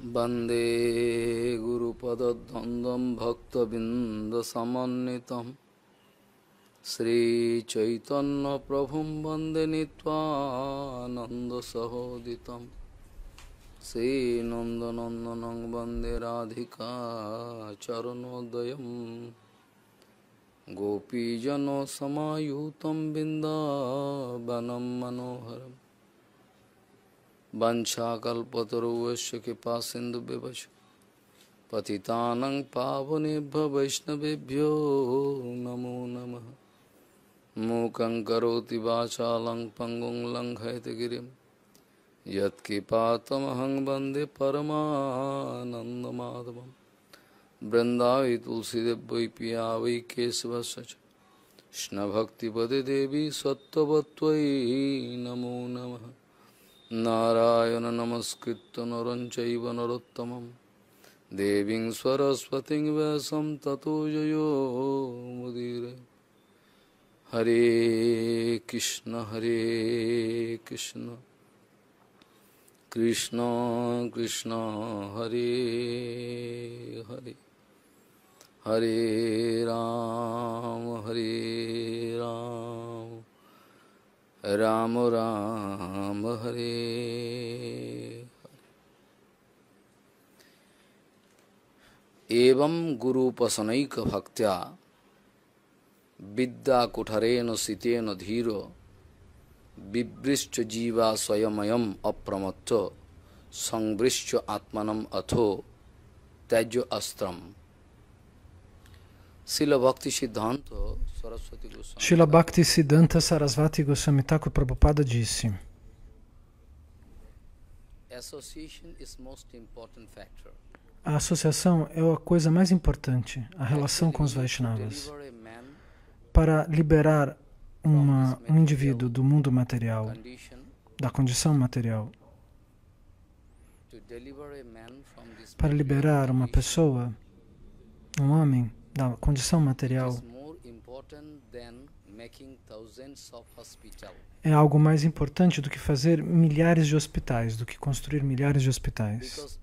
Bande Guru Pada Dandam Bhakta Binda Samanitam Sri Chaitanya Prabhum Bande Nityananda Sahoditam Sri Nandanandanang Bande Radhika Charanodayam Gopijano Samayutam Bindavanam Manoharam Vanchakalpataruvasya Kipasindhu Vivasya Patitanang Pavanebhya Vaishnavebhyo Namo Namaha Mukhaṁ Karoti Vācālaṁ Pangung Langhayatagirim Yat Kipatamahang Bande Paramanandamadhavam Vrindavi Tulsidevvai Piyavai Kesavasacha Shna Bhakti Pade Devi Sattvatvai Namo Namaha Narayana Namaskritta Naranchaiva Narottamam Deving Saraswating Vyasam Tato Jayo Mudire Hare Krishna Krishna Krishna Hare Hare Hare Ram Ram Ram Hare Evam Guru Pasanaika Bhaktya Vidya Kutarena Sitena Dhiro Vibhrishcha Jiva Swayamayam Apramatto Sangrishcha Atmanam Atho Tajya Astram. Srila Bhaktisiddhanta Sarasvati Goswami Thakur Prabhupada disse: a associação é a coisa mais importante, a relação com os Vaishnavas. Para liberar um indivíduo do mundo material, da condição material, para liberar uma pessoa, um homem, da condição material, é algo mais importante do que fazer milhares de hospitais, do que construir milhares de hospitais.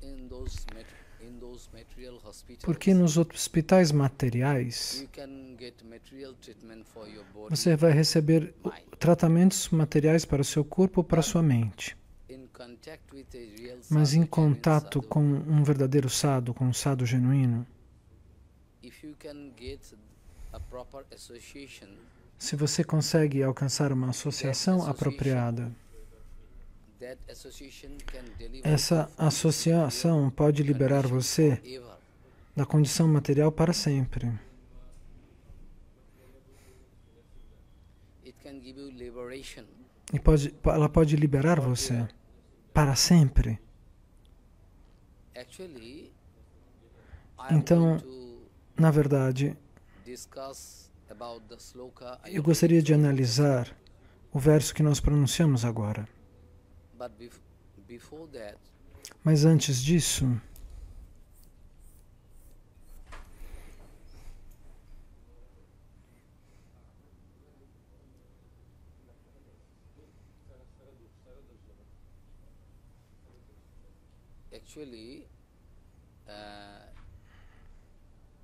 Porque nos hospitais materiais, você vai receber tratamentos materiais para o seu corpo ou para a sua mente. Mas em contato com um verdadeiro sadhu, com um sadhu genuíno, se você consegue alcançar uma associação apropriada, essa associação pode liberar você da condição material para sempre. E ela pode liberar você para sempre. Então, na verdade, eu gostaria de analisar o verso que nós pronunciamos agora. Mas antes disso,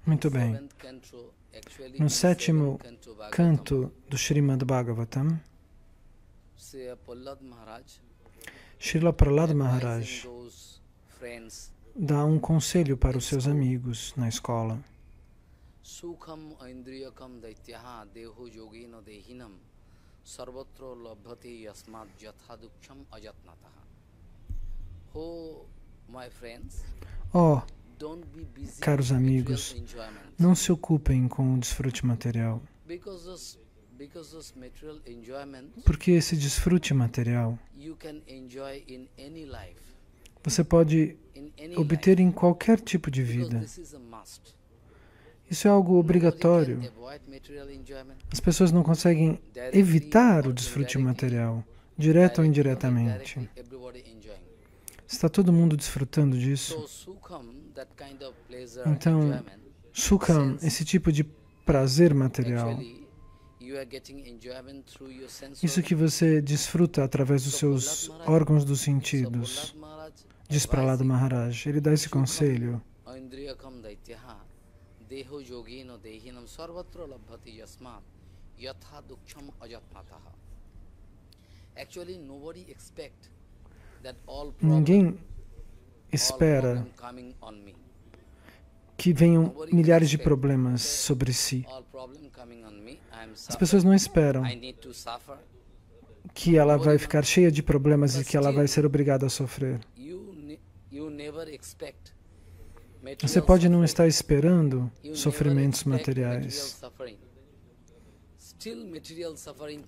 muito bem. No sétimo canto do Srimad Bhagavatam, Srila Prahlad Maharaj dá um conselho para os seus amigos na escola. Sukham aindriyakam daityaha deho yogena dehinam sarvatra labhati yasmat jathaduksham ajatnataha. Oh, my friends, caros amigos, não se ocupem com o desfrute material, porque esse desfrute material você pode obter em qualquer tipo de vida. Isso é algo obrigatório. As pessoas não conseguem evitar o desfrute material, direto ou indiretamente. Está todo mundo desfrutando disso? Então, Sukham, esse tipo de prazer material, Isso que você desfruta através dos seus órgãos dos sentidos, diz Prahlada Maharaj. Ele dá esse conselho. Ninguém espera que venham milhares de problemas sobre si. As pessoas não esperam que ela vai ficar cheia de problemas e que ela vai ser obrigada a sofrer. Você pode não estar esperando sofrimentos materiais,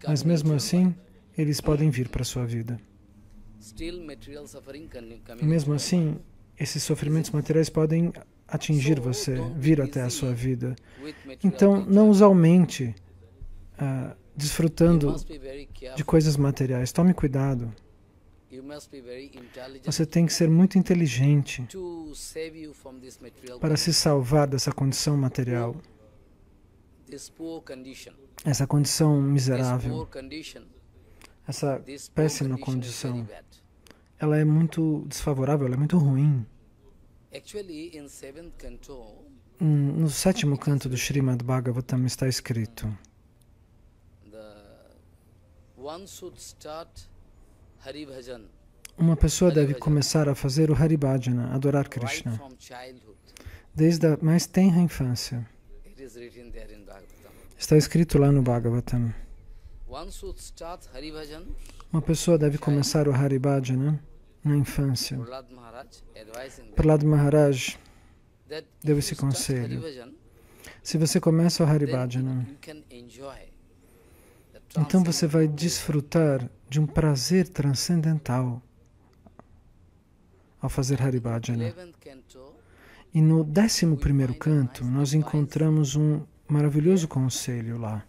mas mesmo assim, eles podem vir para a sua vida. E mesmo assim, esses sofrimentos materiais podem atingir você, vir até a sua vida. Então, não os aumente desfrutando de coisas materiais. Tome cuidado. Você tem que ser muito inteligente para se salvar dessa condição material, essa condição miserável, essa péssima condição. Ela é muito desfavorável, ela é muito ruim. No 7º canto do Srimad Bhagavatam está escrito: uma pessoa deve começar a fazer o Hari Bhajana, adorar Krishna, desde a mais tenra infância. Está escrito lá no Bhagavatam. Uma pessoa deve começar o Hari Bhajana na infância. Prahlada Maharaj deu esse conselho. Se você começa o Hari Bhajana, então você vai desfrutar de um prazer transcendental ao fazer Hari Bhajana. E no 11º canto, nós encontramos um maravilhoso conselho lá.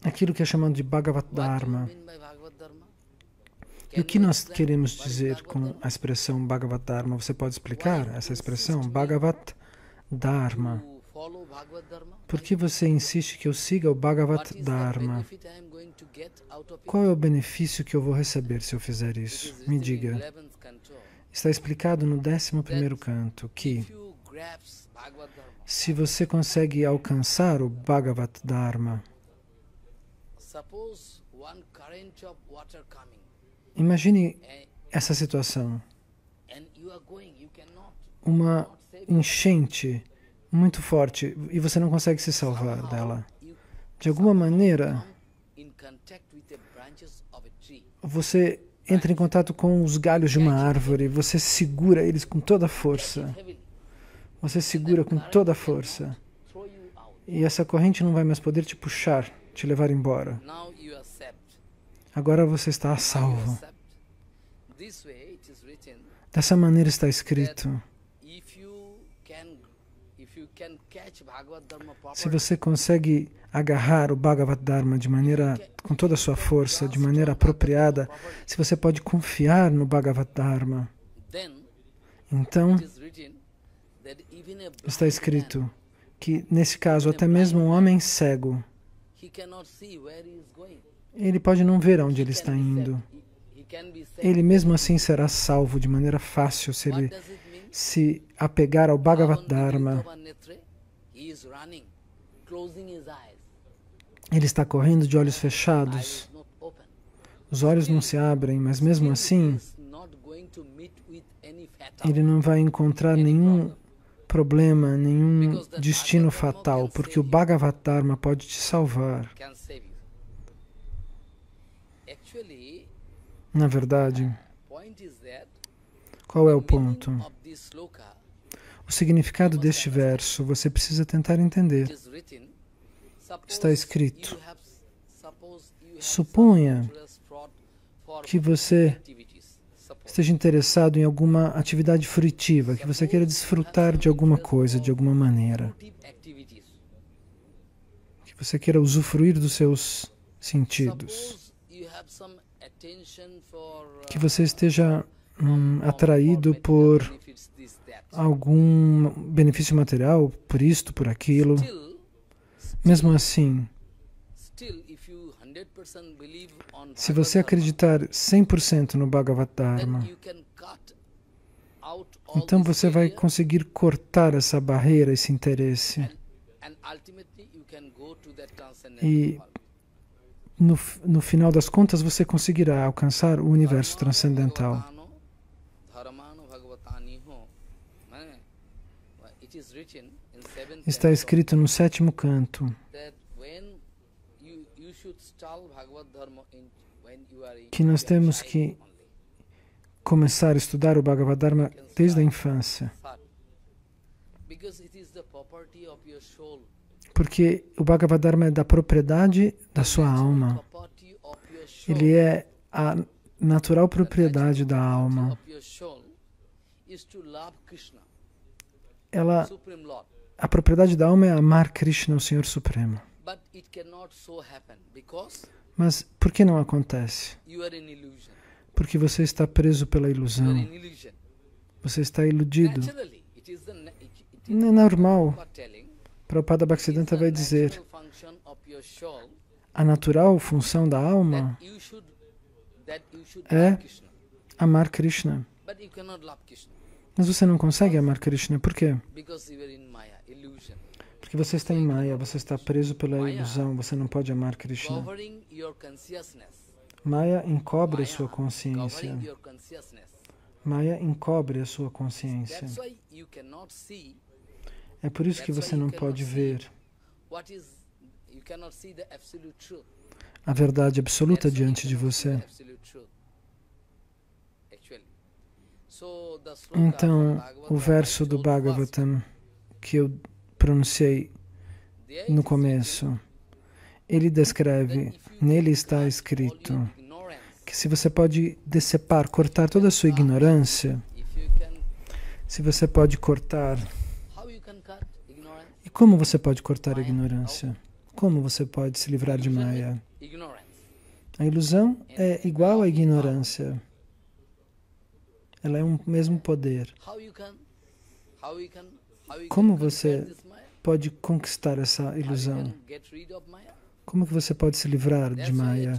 Aquilo que é chamado de Bhagavad Dharma. E o que nós queremos dizer com a expressão Bhagavad Dharma? Você pode explicar essa expressão? Bhagavad Dharma. Por que você insiste que eu siga o Bhagavad Dharma? Qual é o benefício que eu vou receber se eu fizer isso? Me diga. Está explicado no 11º canto que se você consegue alcançar o Bhagavad Dharma, imagine essa situação. Uma enchente muito forte e você não consegue se salvar dela. De alguma maneira, você entra em contato com os galhos de uma árvore, você segura eles com toda a força. Você segura com toda a força. E essa corrente não vai mais poder te puxar, te levar embora. Agora você está a salvo. Dessa maneira está escrito. Se você consegue agarrar o Bhagavad Dharma com toda a sua força, de maneira apropriada, se você pode confiar no Bhagavad Dharma, então está escrito que, nesse caso, até mesmo um homem cego, ele pode não ver aonde ele está indo. Ele mesmo assim será salvo de maneira fácil se ele se apegar ao Bhagavad Dharma. Ele está correndo de olhos fechados. Os olhos não se abrem, mas mesmo assim, ele não vai encontrar nenhum problema, nenhum destino fatal, porque o Bhagavad Dharma pode te salvar. Na verdade, qual é o ponto? O significado deste verso você precisa tentar entender. Está escrito: suponha que você esteja interessado em alguma atividade fruitiva, que você queira desfrutar de alguma coisa, de alguma maneira, que você queira usufruir dos seus sentidos. que você esteja atraído por algum benefício material, por isto, por aquilo. Mesmo assim, se você acreditar 100% no Bhagavad Dharma, então você vai conseguir cortar essa barreira, esse interesse. E no final das contas você conseguirá alcançar o universo transcendental. Está escrito no 7º canto que nós temos que começar a estudar o Bhagavad Dharma desde a infância. Porque o Bhagavad Dharma é da propriedade da sua alma. Ele é a natural propriedade da alma. A propriedade da alma é amar Krishna, o Senhor Supremo. Mas por que não acontece? Porque você está preso pela ilusão. Você está iludido. Não é normal. Prabhupada Bhaktisiddhanta vai dizer, a natural função da alma é amar Krishna. Mas você não consegue amar Krishna. Por quê? Porque você está em Maya, você está preso pela ilusão, você não pode amar Krishna. Maya encobre a sua consciência. Maya encobre a sua consciência. É por isso que você não pode ver a verdade absoluta diante de você. Então, o verso do Bhagavatam que eu pronunciei no começo, ele descreve, nele está escrito, que se você pode decepar, cortar toda a sua ignorância, se você pode cortar... E como você pode cortar a ignorância? Como você pode se livrar de Maya? A ilusão é igual à ignorância. Ela é um mesmo poder. Como você pode conquistar essa ilusão? Como que você pode se livrar de Maya?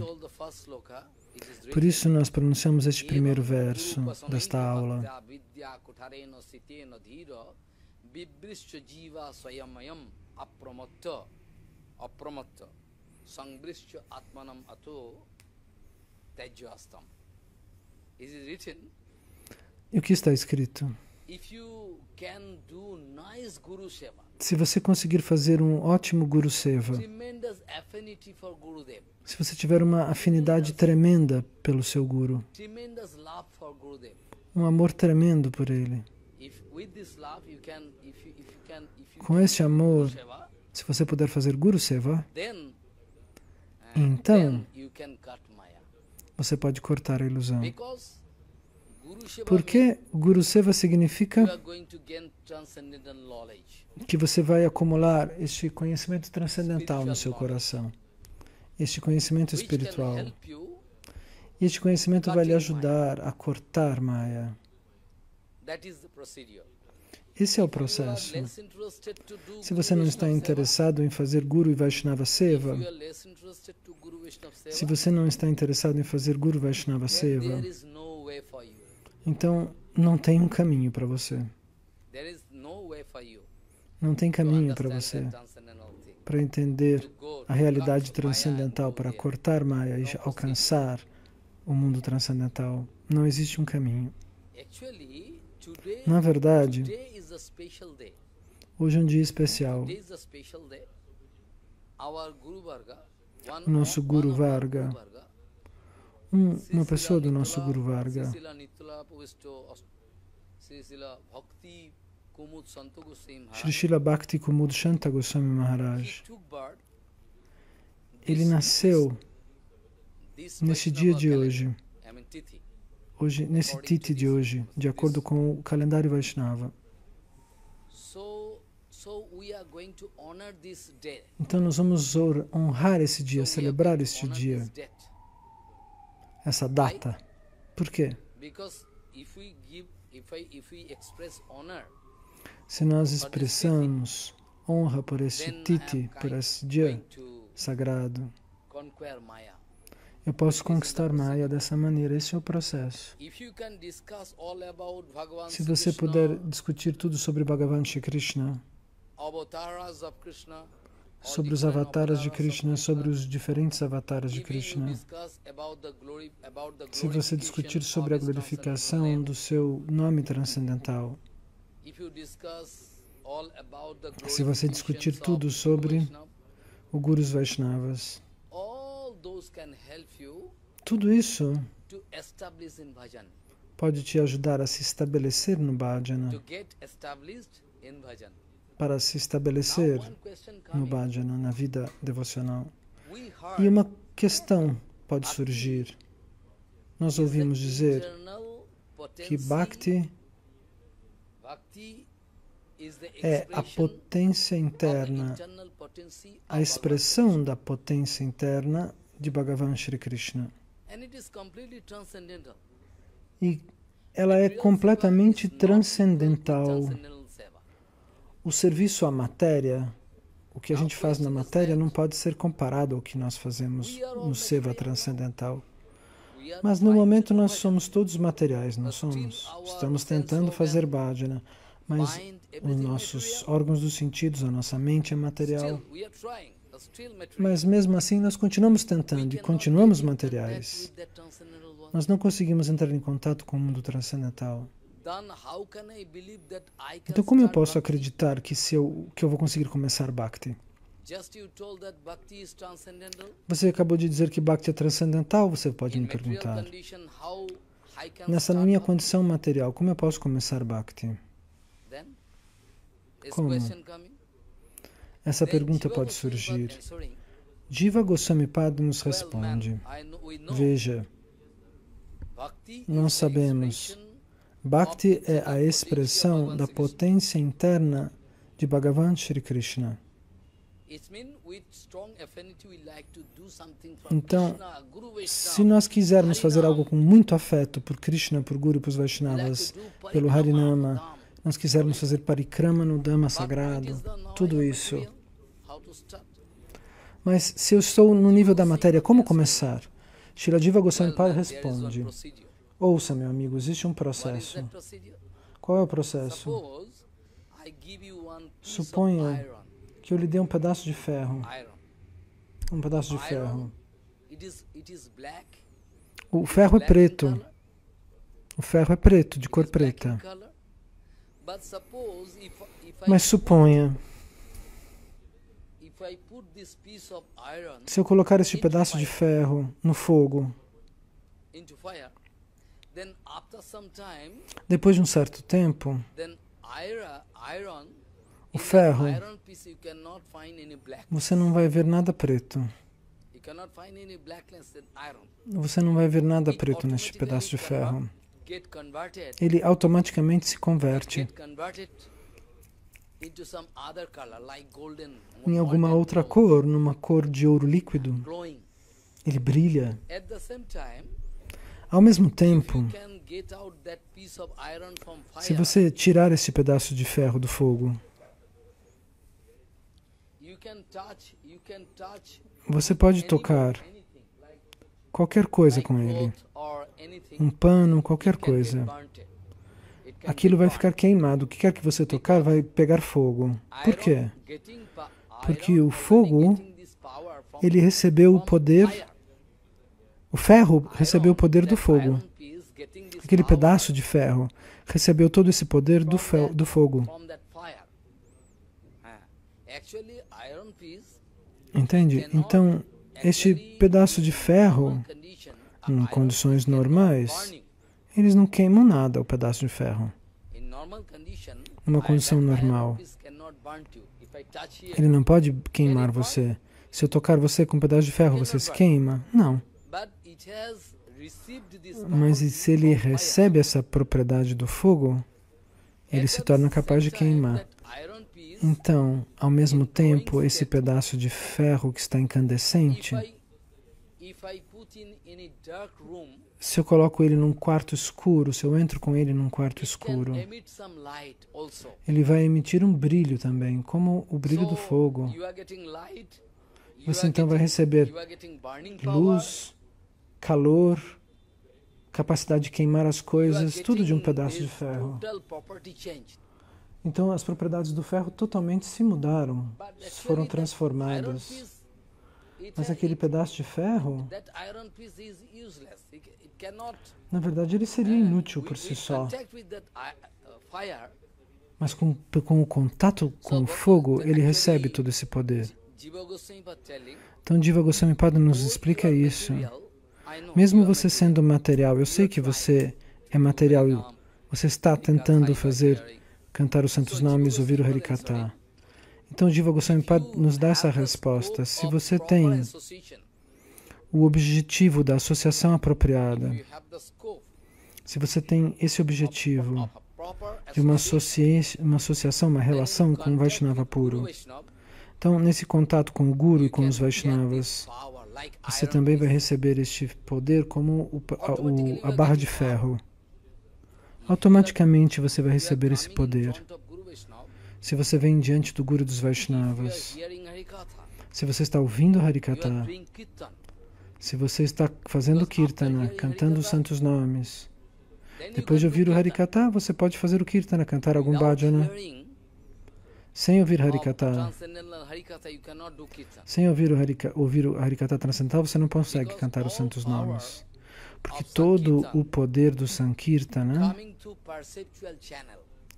Por isso nós pronunciamos este primeiro verso desta aula. E o que está escrito? Se você conseguir fazer um ótimo Guru Seva, se você tiver uma afinidade tremenda pelo seu Guru, um amor tremendo por ele, com esse amor, se você puder fazer Guru Seva, então você pode cortar a ilusão. Porque Guru Seva significa que você vai acumular este conhecimento transcendental no seu coração, este conhecimento espiritual. E este conhecimento vai lhe ajudar a cortar Maya. Esse é o processo. Se você não está interessado em fazer Guru e Vaishnava Seva, se você não está interessado em fazer Guru Vaishnava Seva, então não tem um caminho para você. Não tem caminho para você para entender a realidade transcendental, para cortar Maya e alcançar o mundo transcendental. Não existe um caminho. Na verdade, hoje é um dia especial. O nosso Guru Varga, uma pessoa do nosso Guru Varga, Shri Srila Bhakti Kumud Shanta Goswami Maharaj, ele nasceu nesse dia de hoje, nesse Tithi de hoje, de acordo com o calendário Vaishnava. Então nós vamos honrar esse dia, celebrar este dia. essa data. Por quê? Se nós expressamos honra por esse Tithi, por esse dia sagrado, eu posso conquistar Maya dessa maneira. Esse é o processo. Se você puder discutir tudo sobre Bhagavan Shri Krishna, sobre os avataras de Krishna, sobre os diferentes avataras de Krishna, se você discutir sobre a glorificação do seu nome transcendental, se você discutir tudo sobre o Gurus Vaishnavas, tudo isso pode te ajudar a se estabelecer no bhajana, para se estabelecer no bhajana, na vida devocional. E uma questão pode surgir. Nós ouvimos dizer que Bhakti é a potência interna, a expressão da potência interna de Bhagavan Shri Krishna. E ela é completamente transcendental. O serviço à matéria, o que a gente faz na matéria, não pode ser comparado ao que nós fazemos no Seva transcendental. Mas no momento nós somos todos materiais, não somos? Estamos tentando fazer bhajana, mas os nossos órgãos dos sentidos, a nossa mente é material. Mas mesmo assim nós continuamos tentando e continuamos materiais. Nós não conseguimos entrar em contato com o mundo transcendental. Então como eu posso acreditar que eu vou conseguir começar Bhakti? Você acabou de dizer que Bhakti é transcendental, você pode me perguntar. Nessa minha condição material, como eu posso começar Bhakti? Como? Essa pergunta pode surgir. Jiva Goswami Pada nos responde. Veja, nós sabemos, Bhakti é a expressão da potência interna de Bhagavan Shri Krishna. Então, se nós quisermos fazer algo com muito afeto por Krishna, por Guru, por Vaishnavas, pelo Harinama, nós quisermos fazer parikrama no Dhamma sagrado, tudo isso. Mas se eu estou no nível da matéria, como começar? Srila Jiva Goswami Pada responde. Ouça, meu amigo, existe um processo. Qual é o processo? Suponha que eu lhe dei um pedaço de ferro. Um pedaço de ferro. O ferro é preto. O ferro é preto, de cor preta. Mas suponha, se eu colocar este pedaço de ferro no fogo, depois de um certo tempo, o ferro, você não vai ver nada preto. Você não vai ver nada preto neste pedaço de ferro. Ele automaticamente se converte em alguma outra cor, numa cor de ouro líquido. Ele brilha. Ao mesmo tempo, se você tirar esse pedaço de ferro do fogo, você pode tocar qualquer coisa com ele, um pano, qualquer coisa. Aquilo vai ficar queimado. O que quer que você tocar vai pegar fogo. Por quê? Porque o fogo, ele recebeu o poder, o ferro recebeu o poder do fogo. Aquele pedaço de ferro recebeu todo esse poder do fogo. Entende? Então, este pedaço de ferro, em condições normais, eles não queimam nada, o pedaço de ferro. Numa condição normal, ele não pode queimar você. Se eu tocar você com um pedaço de ferro, você se queima? Não. Mas se ele recebe essa propriedade do fogo, ele se torna capaz de queimar. Então, ao mesmo tempo, esse pedaço de ferro que está incandescente, se eu coloco ele num quarto escuro, se eu entro com ele num quarto escuro, ele vai emitir um brilho também, como o brilho do fogo. Você então vai receber luz, calor, capacidade de queimar as coisas, tudo de um pedaço de ferro. Então as propriedades do ferro totalmente se mudaram, foram transformadas. Mas aquele pedaço de ferro, na verdade, ele seria inútil por si só. Mas com o contato com o fogo, ele recebe todo esse poder. Então, Jiva Goswami Pada nos explica isso. Mesmo você sendo material, eu sei que você é material, você está tentando cantar os santos nomes, ouvir o Harikatha. Então, Jiva Goswami Pada nos dá essa resposta. Se você tem o objetivo da associação apropriada, se você tem esse objetivo de uma associação, uma relação com o Vaishnava puro, então, nesse contato com o Guru e com os Vaishnavas, você também vai receber este poder como a barra de ferro. Automaticamente você vai receber esse poder. Se você vem diante do Guru dos Vaishnavas, se você está ouvindo Harikatha, se você está fazendo Kirtana, cantando os santos nomes, depois de ouvir o Harikatha, você pode fazer o Kirtana, cantar algum bhajana. Sem ouvir Harikatha, sem ouvir o Harikatha transcendental, você não consegue cantar os santos nomes. Porque todo o poder do Sankirtana,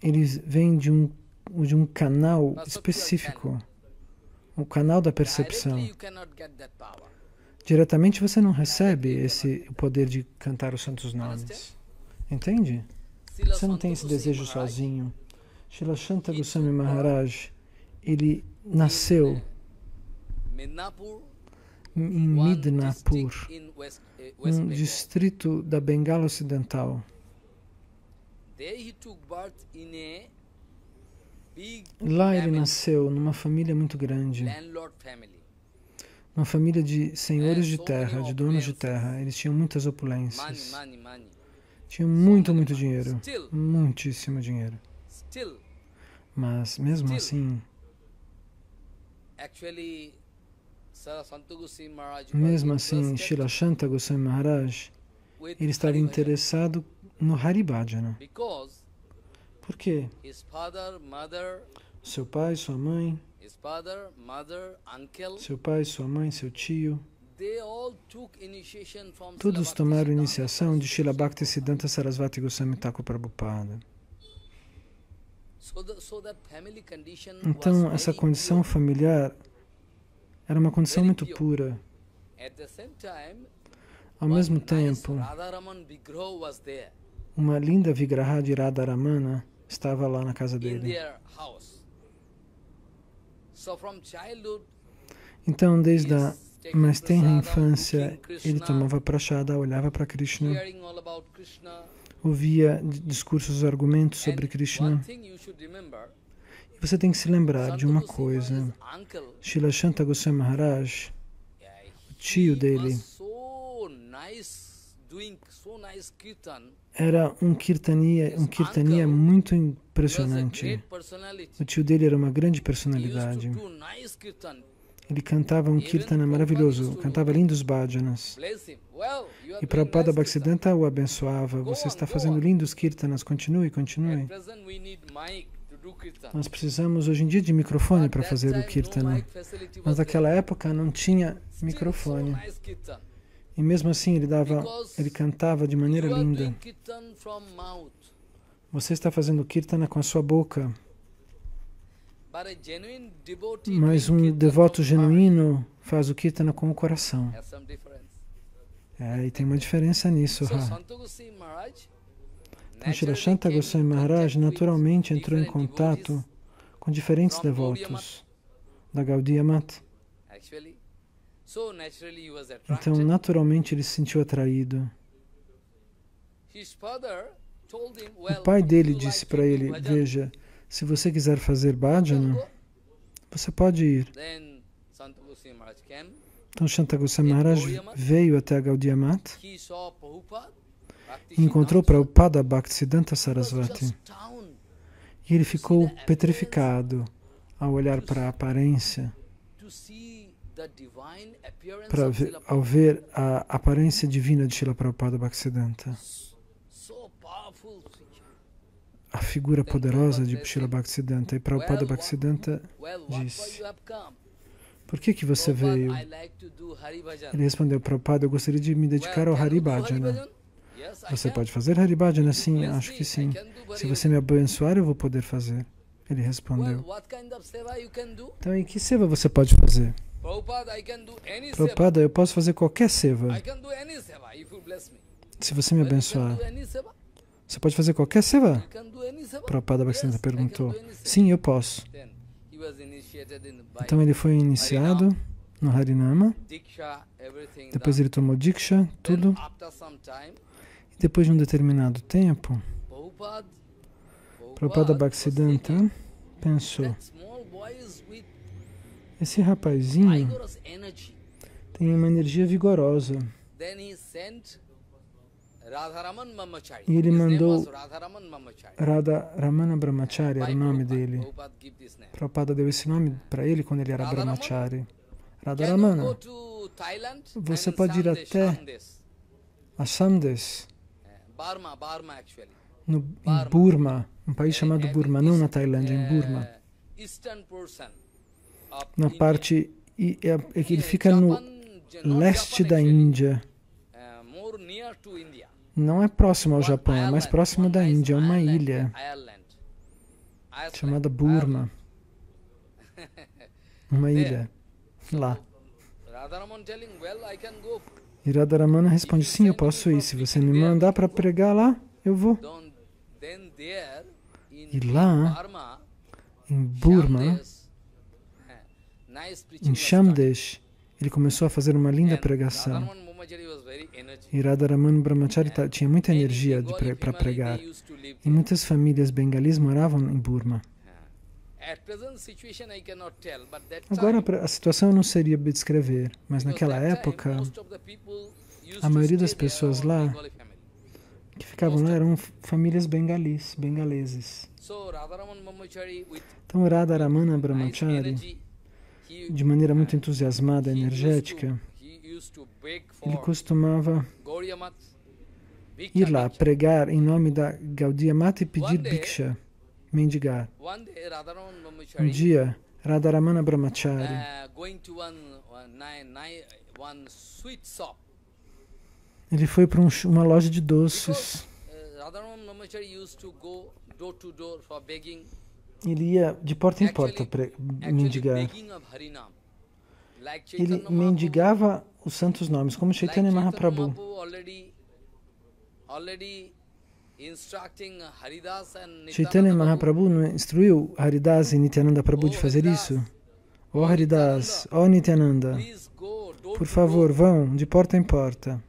eles vêm de um canal específico, o canal da percepção. Diretamente você não recebe o poder de cantar os santos nomes. Entende? Você não tem esse desejo sozinho. Srila Shanta Goswami Maharaj, ele nasceu em Midnapur, um distrito da Bengala Ocidental. Lá ele nasceu numa família muito grande, uma família de senhores de terra, de donos de terra. Eles tinham muitas opulências, tinham muito dinheiro, muitíssimo dinheiro. Mas, mesmo assim, Srila Shanta Goswami Maharaj, ele estava interessado no Haribhajana. Por quê? Seu pai, sua mãe, seu tio, todos tomaram iniciação de Srila Bhaktisiddhanta Sarasvati Goswami Thakur Prabhupada. Então, essa condição familiar era uma condição muito pura. Ao mesmo tempo, uma linda Vigraha de Radharamana estava lá na casa dele. Então, desde a mais tenra infância, ele tomava prashada, olhava para Krishna, ouvia discursos, argumentos sobre Krishna. E você tem que se lembrar de uma coisa. Srila Shanta Goswami Maharaj, o tio dele, era um kirtaniya muito impressionante. O tio dele era uma grande personalidade. Ele cantava um kirtana maravilhoso, cantava lindos bhajanas. E Prabhupada Bhaktisiddhanta o abençoava. Você está fazendo lindos kirtanas, continue. Nós precisamos hoje em dia de microfone para fazer o kirtana. Mas naquela época não tinha microfone. E mesmo assim ele cantava de maneira linda. Você está fazendo kirtana com a sua boca. Mas um devoto genuíno faz o kirtana com o coração. E tem uma diferença nisso. Então, Srila Shanta Goswami Maharaj naturalmente entrou em contato com diferentes devotos da Gaudiya Mata. Então, naturalmente, ele se sentiu atraído. O pai dele disse para ele, veja, se você quiser fazer bhajana, você pode ir. Então Shanta Goswami Maharaj veio até Gaudiya Math e encontrou Prabhupada Bhaktisiddhanta Sarasvati. E ele ficou petrificado ao olhar para a aparência, ao ver a aparência divina de Srila Prabhupada Bhaktisiddhanta. A figura poderosa de Srila Bhaktisiddhanta. E Prabhupada Bhaktisiddhanta disse: por que você veio? Ele respondeu: Prabhupada, eu gostaria de me dedicar ao Hari Bhajana. Você pode fazer Hari Bhajana? Sim, acho que sim. Se você me abençoar, eu vou poder fazer. Ele respondeu: então, em que seva você pode fazer? Prabhupada, eu posso fazer qualquer seva, se você me abençoar. Você pode fazer qualquer seva? Prabhupada Bhaktisiddhanta perguntou. Sim, eu posso. Então ele foi iniciado no Harinama, depois ele tomou Diksha, tudo. E depois de um determinado tempo, Prabhupada Bhaktisiddhanta pensou: esse rapazinho tem uma energia vigorosa. E ele mandou Radharamana Brahmachari, era o nome dele. Prabhupada deu esse nome para ele quando ele era Brahmachari. Radharamana, você pode ir até a Samdes, em Burma, um país chamado Burma, não na Tailândia, em Burma. Na parte, ele fica no leste da Índia. Não é próximo ao Japão, é mais próximo da Índia, é uma ilha chamada Burma. Uma ilha lá. E Radharamana responde: sim, eu posso ir. Se você me mandar para pregar lá, eu vou. E lá, em Burma, em Shamdesh, ele começou a fazer uma linda pregação. E Radharamana Brahmachari tinha muita energia para pregar. E muitas famílias bengalis moravam em Burma. Agora, a situação eu não seria descrever, mas naquela época, a maioria das pessoas lá que ficavam lá eram famílias bengaleses. Então, Radharamana Brahmachari, de maneira muito entusiasmada, energética, ele costumava ir lá, pregar em nome da Gaudiya Math e pedir Bhiksha, mendigar. Um dia, Radharamana Brahmachari ele foi para uma loja de doces. Ele ia de porta em porta mendigar. Ele mendigava os santos nomes, como Chaitanya Mahaprabhu. Chaitanya Mahaprabhu não instruiu Haridas e Nityananda Prabhu de fazer isso? Ó Haridas, ó Nityananda, por favor, vão de porta em porta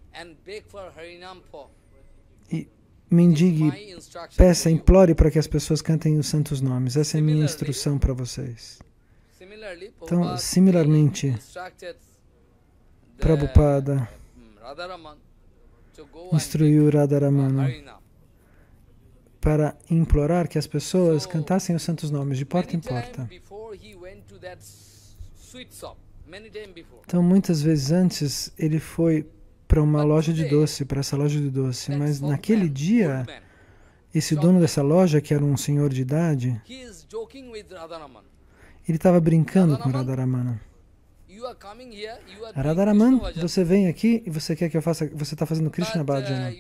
e mendigue, peça, implore para que as pessoas cantem os santos nomes. Essa é a minha instrução para vocês. Então, similarmente, Prabhupada instruiu Radharamana para implorar que as pessoas cantassem os santos nomes de porta em porta. Então, muitas vezes antes, ele foi para uma loja de doce, para essa loja de doce, mas naquele dia, esse dono dessa loja, que era um senhor de idade, ele estava brincando com Radharamana. Radharamana, você vem aqui e você quer que eu faça, você está fazendo Krishna Bhajana.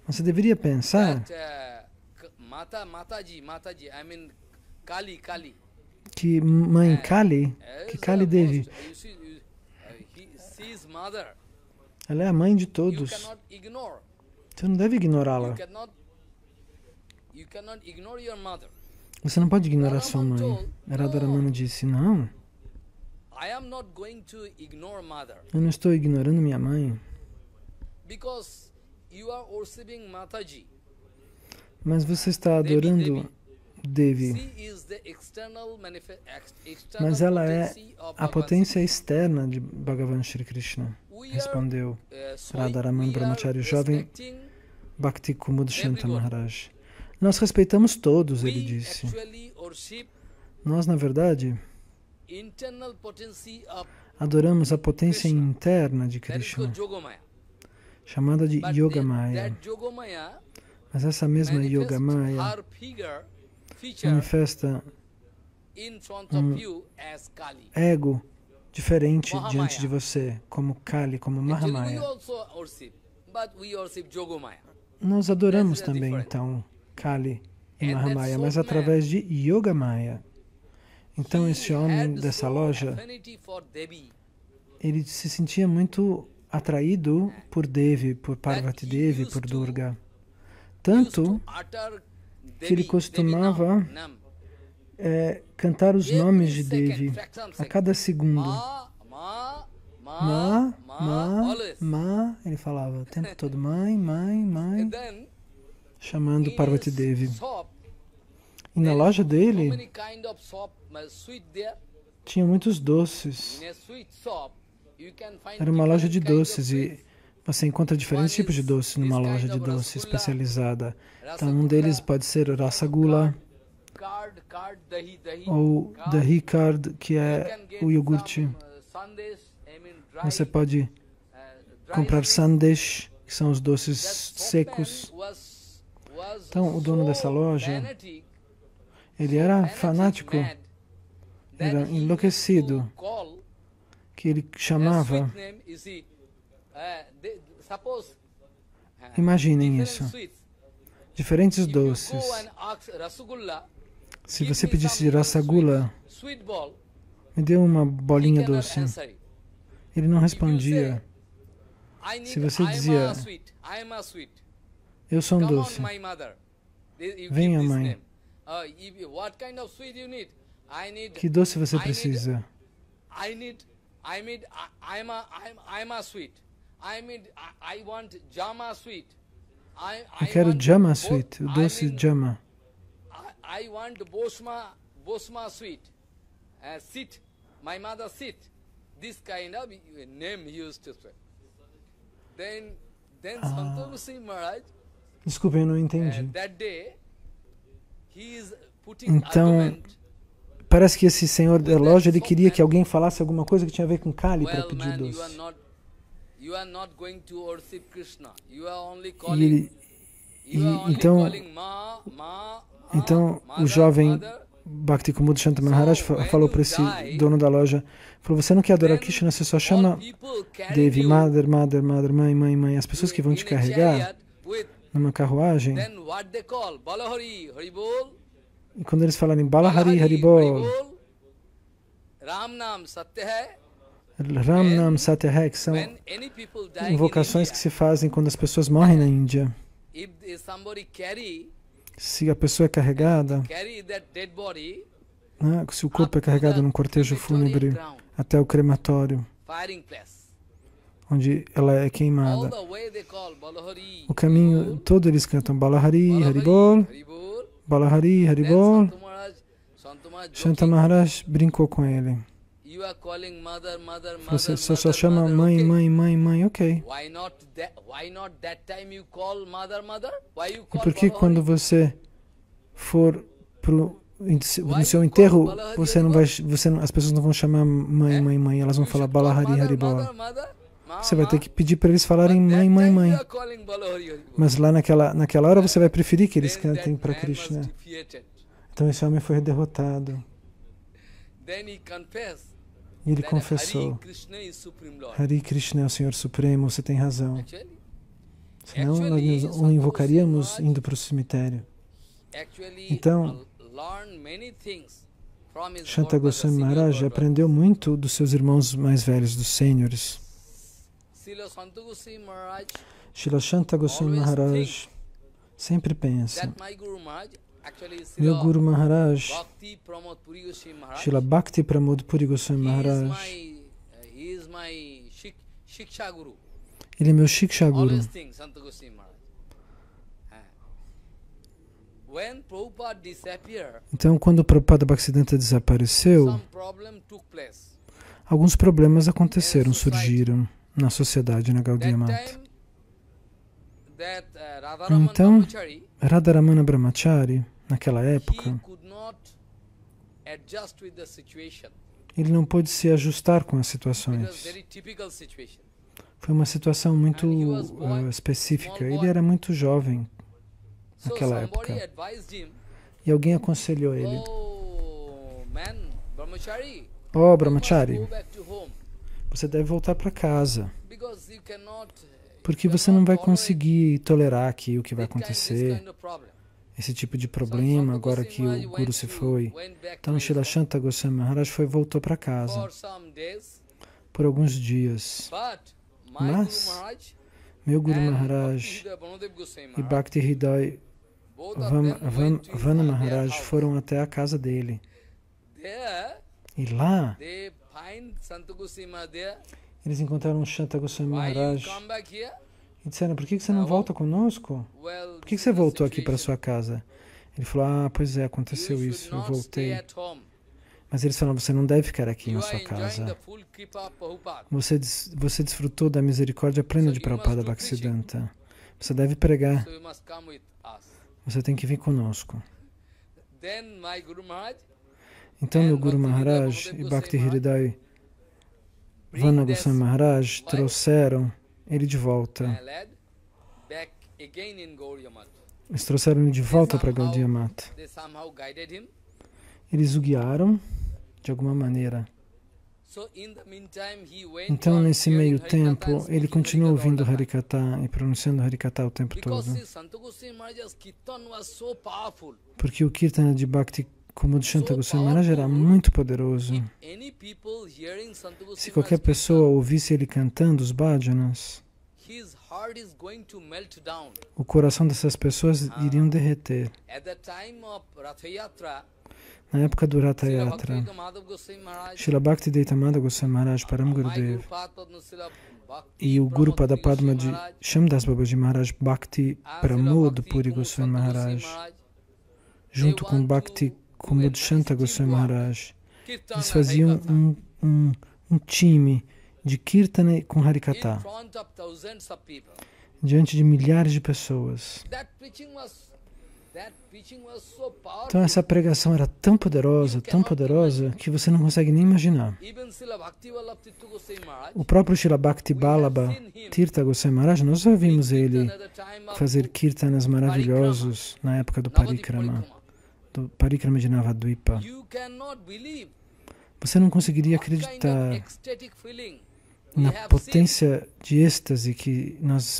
Você deveria pensar que mãe Kali, que Kali Devi, ela é a mãe de todos. Você não deve ignorá-la. Você não pode ignorar sua mãe. Radharamana disse: não, eu não estou ignorando minha mãe. Mas você está adorando Devi, mas ela é a potência externa de Bhagavan Shri Krishna, respondeu Radharaman Brahmachari, o jovem Bhakti Kumud Shanta Maharaj. Nós respeitamos todos, ele disse. Nós, na verdade, adoramos a potência interna de Krishna, chamada de Yogamaya. Mas essa mesma Yogamaya manifesta um ego diferente diante de você, como Kali, como Mahamaya. Nós adoramos também, então, Kali e Mahamaya, mas através de Yogamaya. Então, esse homem dessa loja, ele se sentia muito atraído por Devi, por Parvati Devi, por Durga. Tanto que ele costumava cantar os nomes de Devi a cada segundo. Ele falava o tempo todo, mãe, chamando Parvati Devi. E na loja dele tinha muitos doces. Era uma loja de doces e você encontra diferentes tipos de doces numa loja de doces especializada. Então, um deles pode ser Rasagula, ou Dahi Curd, que é o iogurte. Você pode comprar Sandesh, que são os doces secos. Então, o dono dessa loja, ele era fanático, era enlouquecido, que ele chamava... Imaginem isso. Diferentes doces. Se você pedisse Rasagula, me dê uma bolinha doce. Ele não respondia. Se você dizia, eu sou um doce, venha, mãe. Que doce você precisa? Eu quero Jama Sweet, o doce Jama. Sit, my mother sit. This kind of name he used to say. Then Santa Goswami Maharaj, desculpe, eu não entendi. That day, he is putting então, argument. Parece que esse senhor da loja, ele queria que alguém falasse alguma coisa que tinha a ver com Kali para pedir doce. You are not going to worship Krishna. You are only calling. Então, o jovem Bhakti Kumud Shanta Maharaj falou para esse dono da loja, falou, você não quer adorar Krishna, você só chama Devi, Mother, mãe. As pessoas que vão te carregar numa carruagem, e quando eles falarem Balahari Haribol, Ram Nam Satya Hai, que são invocações que se fazem quando as pessoas morrem na Índia. Se a pessoa é carregada, né, se o corpo é carregado num cortejo fúnebre até o crematório, onde ela é queimada, o caminho todo eles cantam Balahari Haribol, Balahari Haribol. Shanta Maharaj brincou com ele. Você só chama mãe, ok. E por que quando você for no seu enterro, as pessoas não vão chamar mãe, elas vão falar Balahari Haribol. Você vai ter que pedir para eles falarem mãe. Mas lá naquela hora você vai preferir que eles cantem para Krishna. Então esse homem foi derrotado. E ele confessou, Hari Krishna é o Senhor Supremo, você tem razão. Senão nós o invocaríamos indo para o cemitério. Então, Shanta Goswami Maharaj aprendeu muito dos seus irmãos mais velhos, dos sêniores. Srila Shanta Goswami Maharaj sempre pensa, meu Guru Maharaj, Srila Bhakti Pramod Puri Goswami Maharaj, ele é meu Shiksha Guru. Então, quando o Prabhupada Bhaktisiddhanta desapareceu, alguns problemas aconteceram, surgiram na sociedade, na Gaudiya Mata. Então, Radharamana Brahmachari, naquela época, ele não pôde se ajustar com as situações. Foi uma situação muito específica. Ele era muito jovem naquela época. E alguém aconselhou ele: "Oh, Brahmachari, você deve voltar para casa, porque você não vai conseguir tolerar aqui o que vai acontecer, esse tipo de problema, agora que o Guru se foi." Então, Srila Shanta Goswami Maharaj voltou para casa por alguns dias. Mas meu Guru Maharaj e Bhakti Hridaya Vana Maharaj foram até a casa dele. E lá, eles encontraram Shanta Goswami Maharaj e disseram: "Por que você não volta conosco? Por que você voltou aqui para sua casa?" Ele falou: "Ah, pois é, aconteceu isso, eu voltei." Mas eles falaram: "Você não deve ficar aqui na sua casa. Você desfrutou da misericórdia plena de Prabhupada Bhaktisiddhanta. Você deve pregar. Você tem que vir conosco." Então, meu Guru Maharaj e Bhakti Hridaya Vana Goswami Maharaj trouxeram ele de volta. Eles trouxeram ele de volta para Gaudiya Mata. Eles o guiaram de alguma maneira. Então, nesse meio tempo, ele continuou ouvindo Harikatha e pronunciando Harikatha o tempo todo. Porque o Kirtana de Bhakti Kumudshanta Goswami Maharaj era muito poderoso. Se qualquer pessoa ouvisse ele cantando os bhajanas, o coração dessas pessoas iriam derreter. Na época do Ratha Yatra, Srila Bhaktivedanta Madhava Goswami Maharaj, Param Gurudev, e o Guru Padapadma de Shamdas Babaji Maharaj, Bhakti Pramod Puri Goswami Maharaj, junto com Bhakti Kumudshanta Goswami Maharaj, eles faziam um time de Kirtana com Harikatha diante de milhares de pessoas. Então essa pregação era tão poderosa, que você não consegue nem imaginar. O próprio Srila Bhakti Vallabha Tirtha Goswami Maharaj, nós já vimos ele fazer kirtanas maravilhosos na época do Parikrama de Navadvipa. Você não conseguiria acreditar na potência de êxtase que nós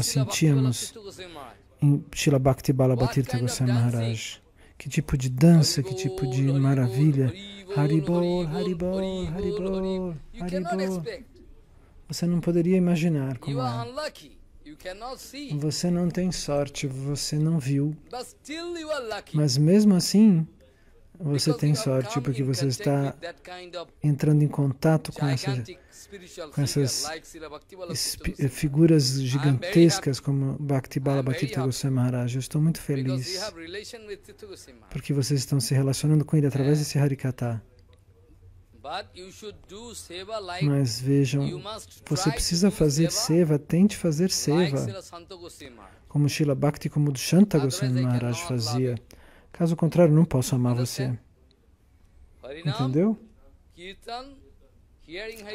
sentíamos em Srila Bhakti Vallabha Tirtha Goswami Maharaj. Que tipo de dança, que tipo de maravilha. Haribol, Haribol, Haribol, Haribol. Você não poderia imaginar como é. Você não tem sorte, você não viu. Mas mesmo assim, você tem sorte, porque você está entrando em contato com essas figuras gigantescas como Bhakti Vallabha Tirtha Goswami Maharaj. Eu estou muito feliz porque vocês estão se relacionando com ele através desse Harikatha. Mas vejam, você precisa fazer seva, tente fazer seva, como Srila Bhakti Kumudshanta Goswami Maharaj fazia. Caso contrário, não posso amar você. Entendeu?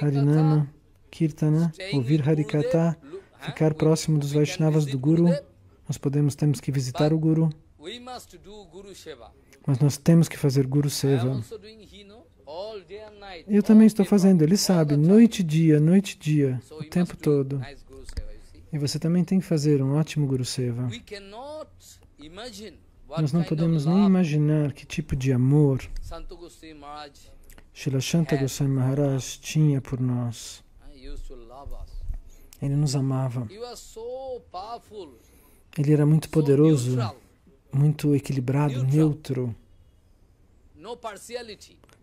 Harinama, Kirtana, ouvir Harikatha, ficar próximo dos Vaishnavas do Guru. Nós temos que visitar o Guru. Mas nós temos que fazer Guru Seva. Eu também estou fazendo, ele sabe, noite e dia, o tempo todo. E você também tem que fazer um ótimo Guru Seva. Nós não podemos nem imaginar que tipo de amor Srila Shanta Goswami Maharaj tinha por nós. Ele nos amava. Ele era muito poderoso, muito equilibrado, neutro.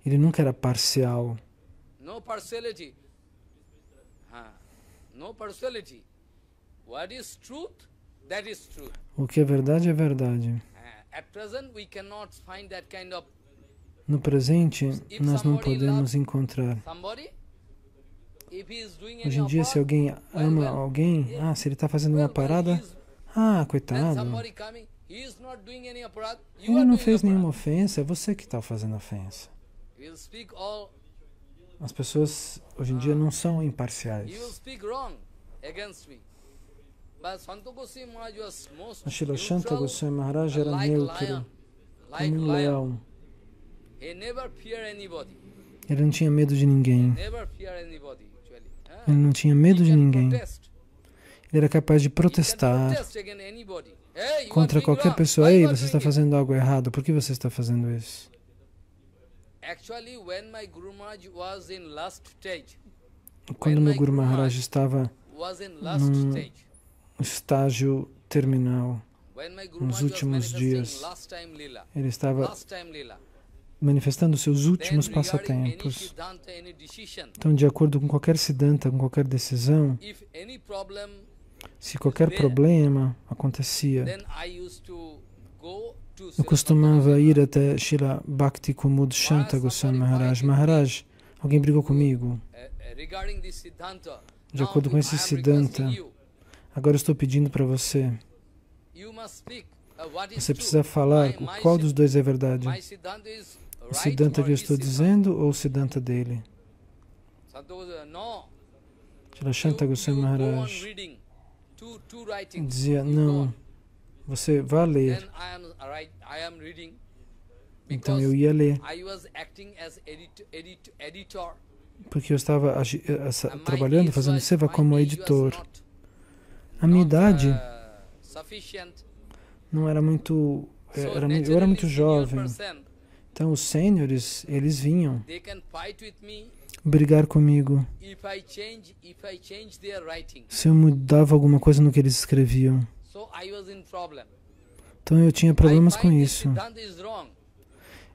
Ele nunca era parcial. O que é verdade é verdade. No presente, nós não podemos encontrar. Hoje em dia, se alguém ama alguém, se ele está fazendo uma parada, coitado. Ele não fez nenhuma ofensa, é você que está fazendo ofensa. As pessoas hoje em dia não são imparciais. Mas Srila Shanta Goswami Maharaj era neutro, como um leão. Ele não tinha medo de ninguém. Ele não tinha medo de ninguém. Ele era capaz de protestar contra qualquer pessoa. Ei, você está fazendo algo errado. Por que você está fazendo isso? Quando meu Guru Maharaj estava num estágio terminal, nos últimos dias, ele estava manifestando seus últimos passatempos. Então, de acordo com qualquer siddhanta, com qualquer decisão, se qualquer problema acontecia, eu costumava ir até Srila Bhakti Kumud Shanta Goswami Maharaj. Maharaj, alguém brigou comigo. De acordo com esse siddhanta, agora eu estou pedindo para você. Você precisa falar qual dos dois é verdade. O siddhanta que eu estou dizendo ou o siddhanta dele? Srila Shanta Goswami Maharaj dizia, não, você vai ler. Então eu ia ler. Porque eu estava trabalhando, fazendo seva como editor. A minha idade não era muito... eu era muito jovem. Então os sêniores, eles vinham brigar comigo se eu mudava alguma coisa no que eles escreviam. Então eu tinha problemas com isso.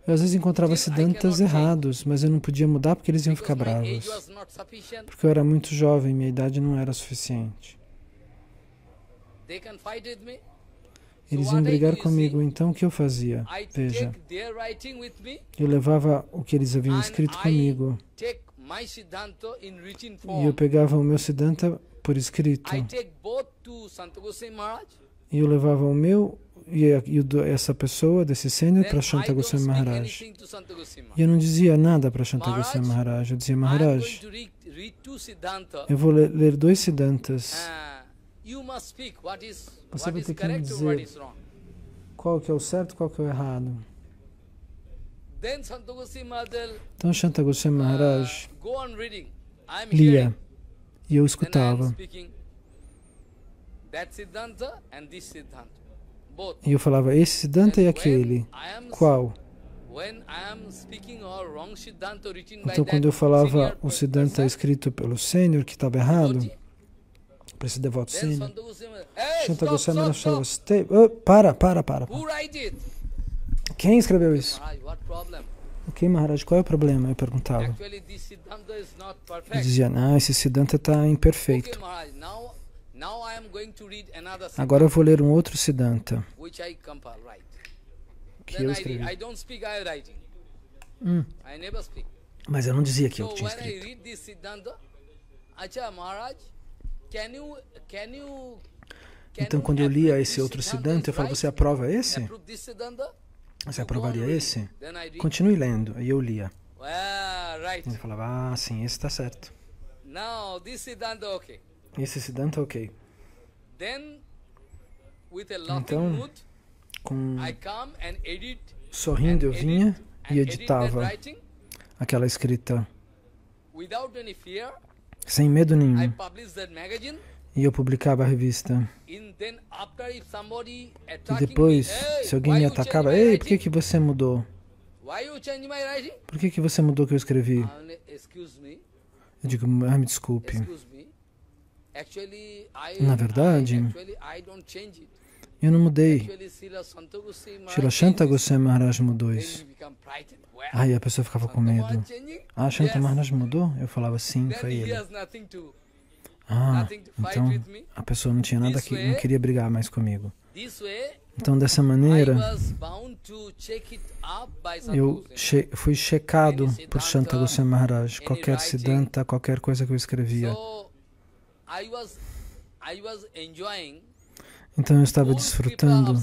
Eu às vezes encontrava siddhantas errados, mas eu não podia mudar porque eles iam ficar bravos. Porque eu era muito jovem, minha idade não era suficiente. Eles iam brigar comigo, então o que eu fazia? Veja, eu levava o que eles haviam escrito comigo e eu pegava o meu siddhanta por escrito e eu levava o meu e essa pessoa, desse sênior, para Shanta Goswami Maharaj. E eu não dizia nada para Shanta Goswami Maharaj. Eu dizia, Maharaj, eu vou ler dois siddhantas. Você vai ter que me dizer qual que é o certo e qual que é o errado. Então Shanta Goswami Maharaj lia e eu escutava. E eu falava, esse siddhanta e aquele. Qual? Então quando eu falava o siddhanta escrito pelo sênior que estava errado, para esse devoto sênior, Shanta Goswami Maharaj falava, para. Quem escreveu isso? Ok, Maharaj, qual é o problema? Eu perguntava. Eu dizia, não, esse siddhanta está imperfeito. Agora eu vou ler um outro siddhanta que eu escrevi. Mas eu não dizia que eu tinha escrito. Então, quando eu lia esse outro siddhanta, eu falava, você aprova esse? Você aprovaria esse? Continue lendo. E eu lia. Ele falava, sim, esse está certo. Esse siddhanta, ok. Então, sorrindo, eu vinha e editava aquela escrita sem medo nenhum. E eu publicava a revista. E depois, se alguém me atacava, ei, por que você mudou? Por que você mudou o que eu escrevi? Eu digo, me desculpe. Na verdade, eu não mudei. Srila Shanta Goswami Maharaj mudou isso. Aí a pessoa ficava com medo. Shanta Maharaj mudou? Eu falava, sim, foi ele. Então a pessoa não tinha nada não queria brigar mais comigo. Então, dessa maneira, eu fui checado por Shanta Goswami Maharaj, qualquer Siddhanta, qualquer coisa que eu escrevia. Então eu estava desfrutando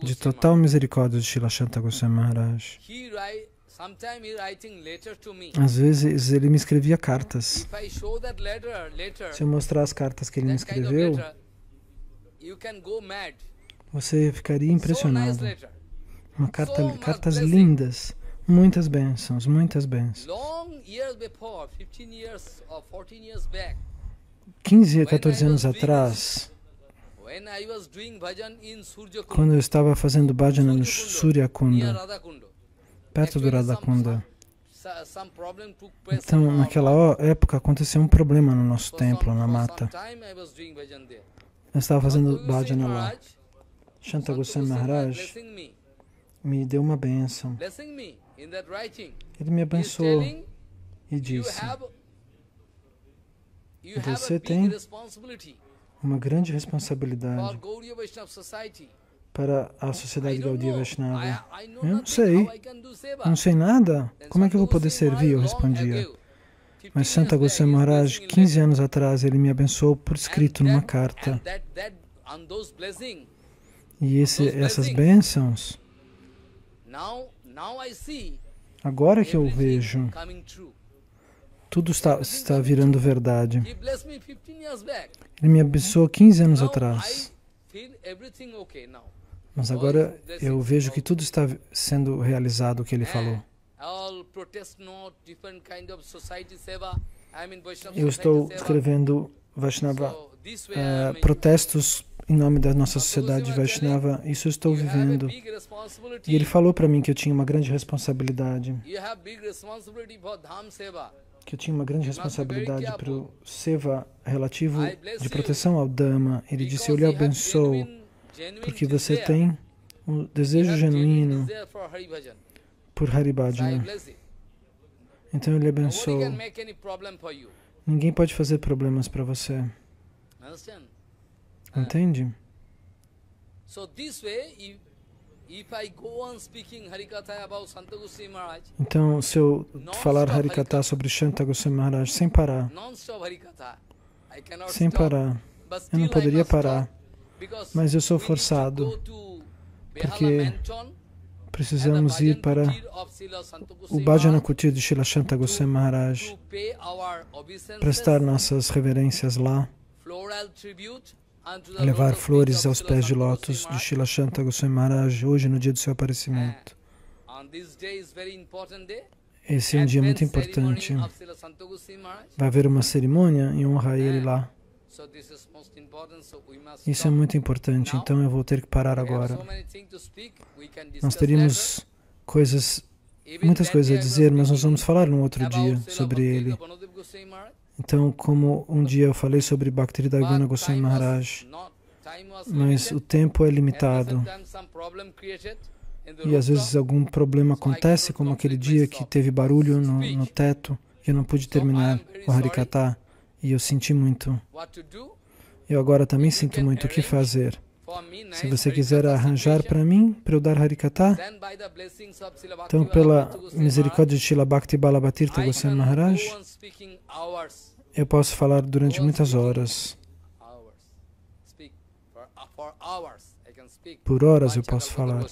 de total misericórdia de Srila Shanta Goswami Maharaj. Às vezes ele me escrevia cartas. Se eu mostrar as cartas que ele me escreveu, você ficaria impressionado. Cartas lindas, muitas bênçãos, muitas bênçãos. 15 a 14 anos atrás, quando eu estava fazendo bhajana no Surya Kunda, perto do Radha Kunda, então naquela época aconteceu um problema no nosso templo, na mata. Eu estava fazendo bhajana lá. Shanta Goswami Maharaj me deu uma bênção. Ele me abençoou e disse: você tem uma grande responsabilidade para a sociedade Gaudiya Vaishnava. Eu não sei nada. Como é que eu vou poder servir? Eu respondia. Mas Shanta Goswami Maharaj, 15 anos atrás, ele me abençoou por escrito numa carta. E essas bênçãos, agora que eu vejo, tudo está virando verdade. Ele me abençoou 15 anos atrás. Mas agora eu vejo que tudo está sendo realizado, o que ele falou. Eu estou escrevendo Vaishnava, protestos em nome da nossa sociedade Vaishnava. Isso eu estou vivendo. E ele falou para mim que eu tinha uma grande responsabilidade. Que eu tinha uma grande responsabilidade para o seva relativo de proteção ao Dhamma. Ele disse: eu lhe abençoo porque você tem um desejo genuíno por Haribhajana. Então eu lhe abençoo. Ninguém pode fazer problemas para você. Entende? Então, se eu falar Harikatha sobre Shanta Goswami Maharaj sem parar, eu não poderia parar, mas eu sou forçado, porque precisamos ir para o Bhajana Kutir de Srila Shanta Goswami Maharaj, prestar nossas reverências lá, levar flores aos pés de lótus de Srila Shanta Goswami Maharaj hoje no dia do seu aparecimento. Esse é um dia muito importante. Vai haver uma cerimônia em honra a ele lá. Isso é muito importante, então eu vou ter que parar agora. Nós teríamos muitas coisas a dizer, mas nós vamos falar num outro dia sobre ele. Então, como um dia eu falei sobre Bhaktivedanta Goswami Maharaj, mas o tempo é limitado. E às vezes algum problema acontece, como aquele dia que teve barulho no teto e eu não pude terminar o Harikatha. E eu senti muito. Eu agora também sinto muito o que fazer. Se você quiser arranjar para mim, para eu dar Harikatha, então pela misericórdia de Srila Bhakti Balabhatirtha Goswami Maharaj, eu posso falar durante muitas horas. Por horas eu posso falar.